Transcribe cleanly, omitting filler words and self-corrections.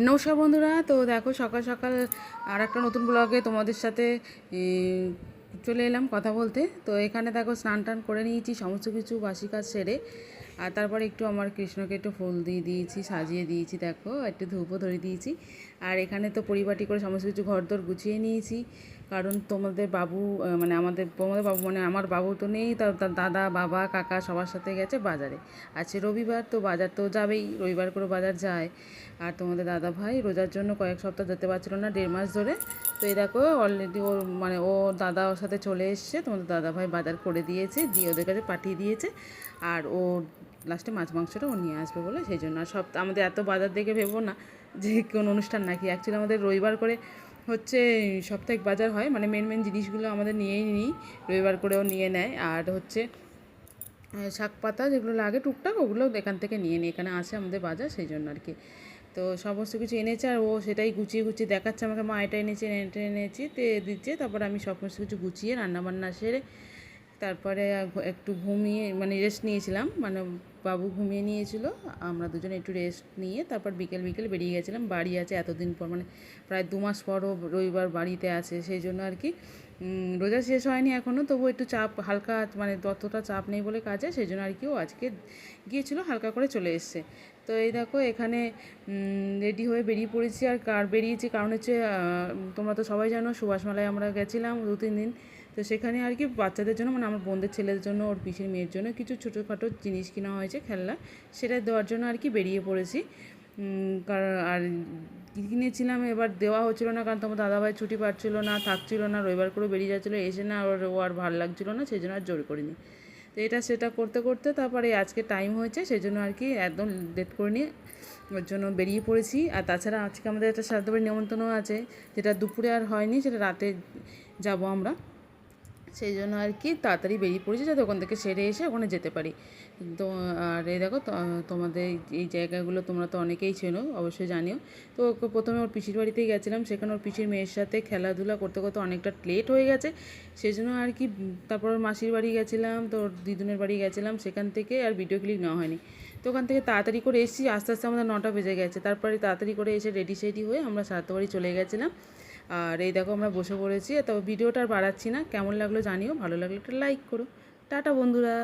নমস্কার বন্ধুরা। তো দেখো সকাল সকাল আর একটা নতুন ব্লগে তোমাদের সাথে চলে এলাম কথা বলতে। তো এখানে দেখো স্নান টান করে নিয়েছি, সমস্ত কিছু বাসি কাজ সেরে, আর তারপরে একটু আমার কৃষ্ণকে একটু ফুল দিয়ে দিয়েছি, সাজিয়ে দিয়েছি, দেখো একটু ধূপও ধরে দিয়েছি। আর এখানে তো পরিপাটি করে সমস্ত কিছু ঘরদোর গুছিয়ে নিয়েছি, কারণ তোমাদের বাবু তোমাদের বাবু মানে আমার বাবু তো নেই, তার দাদা বাবা কাকা সবার সাথে গেছে বাজারে। আছে রবিবার, তো বাজার তো যাবেই, রবিবার করে বাজার যায়। আর তোমাদের দাদা ভাই রোজার জন্য কয়েক সপ্তাহ যেতে পারছিল না, 1.5 মাস ধরে। তো এই দেখো অলরেডি ও দাদা ওর সাথে চলে এসছে, তোমাদের দাদা ভাই বাজার করে দিয়েছে, দিয়ে ওদের কাছে পাঠিয়ে দিয়েছে। আর ও লাস্টে মাছ মাংসটা ও নিয়ে আসবে বলে, সেই জন্য। আর আমাদের এত বাজার দেখে ভেবো না যে কোনো অনুষ্ঠান নাকি, অ্যাকচুয়ালি আমাদের রবিবার করে হচ্ছে সাপ্তাহিক বাজার হয়, মানে মেন মেন জিনিসগুলো আমাদের নিয়েই নিই, রবিবার করেও নিয়ে নেয়। আর হচ্ছে শাক পাতা যেগুলো লাগে টুকটাক, ওগুলো এখান থেকে নিয়ে নিই, এখানে আছে আমাদের বাজার, সেই জন্য আর কি। তো সমস্ত কিছু এনেছে, আর ও সেটাই গুছিয়ে গুছিয়ে দেখাচ্ছে আমাকে, মা এটা এনেছি এটা এনেছি তে দিচ্ছে। তারপরে আমি সমস্ত কিছু গুছিয়ে রান্নাবান্না সেরে তারপরে একটু ঘুমিয়ে মানে রেস্ট নিয়েছিলাম, মানে বাবু ঘুমিয়ে নিয়েছিল, আমরা দুজনে একটু রেস্ট নিয়ে তারপর বিকেল বিকেল বেরিয়ে গেছিলাম। বাড়ি আছে এতদিন পর, মানে প্রায় 2 মাস পরও রবিবার বাড়িতে আছে, সেই জন্য আর কি। রোজা শেষ হয়নি এখনও, তবু একটু চাপ হালকা, মানে ততটা চাপ নেই বলে কাজে, সেই জন্য আর কি ও আজকে গিয়েছিলো, হালকা করে চলে এসছে। তো এই দেখো এখানে রেডি হয়ে বেরিয়ে পড়েছি। আর বেরিয়েছি কারণ হচ্ছে তোমরা তো সবাই জানো সুভাষমেলায় আমরা গেছিলাম 2-3 দিন। তো সেখানে আর কি বাচ্চাদের জন্য, মানে আমার বোনদের ছেলেদের জন্য, ওর পিসির মেয়ের জন্য কিছু ছোটোখাটো জিনিস কেনা হয়েছে, খেলনা, সেটা দেওয়ার জন্য আর কি বেরিয়ে পড়েছি। কারণ আর কিনেছিলাম, এবার দেওয়া হচ্ছিলো না, কারণ তোমার দাদাভাই ছুটি পাচ্ছিলো না, থাকছিলো না, রবিবার করে বেরিয়ে যাচ্ছিলো, এসে না ও আর ভালো লাগছিলো না, সেই জন্য আর জোর করিনি। তো এটা সেটা করতে করতে তারপরে আজকে টাইম হয়েছে, সেই জন্য আর কি একদম লেট করে নিয়ে ওর জন্য বেরিয়ে পড়েছি। আর তাছাড়া আজকে আমাদের একটা শ্রাদ্ধ বাড়ির নিমন্ত্রণও আছে, যেটা দুপুরে আর হয়নি, সেটা রাতে যাব আমরা, সেই জন্য আর কি তাড়াতাড়ি বেরিয়ে পড়েছি, যাতে ওখান থেকে সেরে এসে ওখানে যেতে পারি। তো আর এই দেখো তোমাদের এই জায়গাগুলো তোমরা তো অনেকেই চেনো, অবশ্যই জানিও। তো ওকে প্রথমে ওর পিসির বাড়িতেই গেছিলাম, সেখানে ওর পিসির মেয়ের সাথে খেলাধুলা করতে করতে অনেকটা লেট হয়ে গেছে, সেই জন্য আর কি। তারপর ওর মাসির বাড়ি গেছিলাম, তো ওর দিদুনের বাড়ি গেছিলাম, সেখান থেকে আর ভিডিও ক্লিপ নেওয়া হয়নি। তো ওখান থেকে তাড়াতাড়ি করে এসেছি, আস্তে আস্তে আমাদের 9টা বেজে গেছে। তারপরে তাড়াতাড়ি করে এসে রেডি সেডি হয়ে আমরা শ্রাদ্ধ বাড়ি চলে গেছিলাম। আর এই দেখো আমরা বসে পড়েছি। তো ভিডিওটা আর বাড়াচ্ছি না, কেমন লাগলো জানিও, ভালো লাগলে একটা লাইক করো। টাটা বন্ধুরা।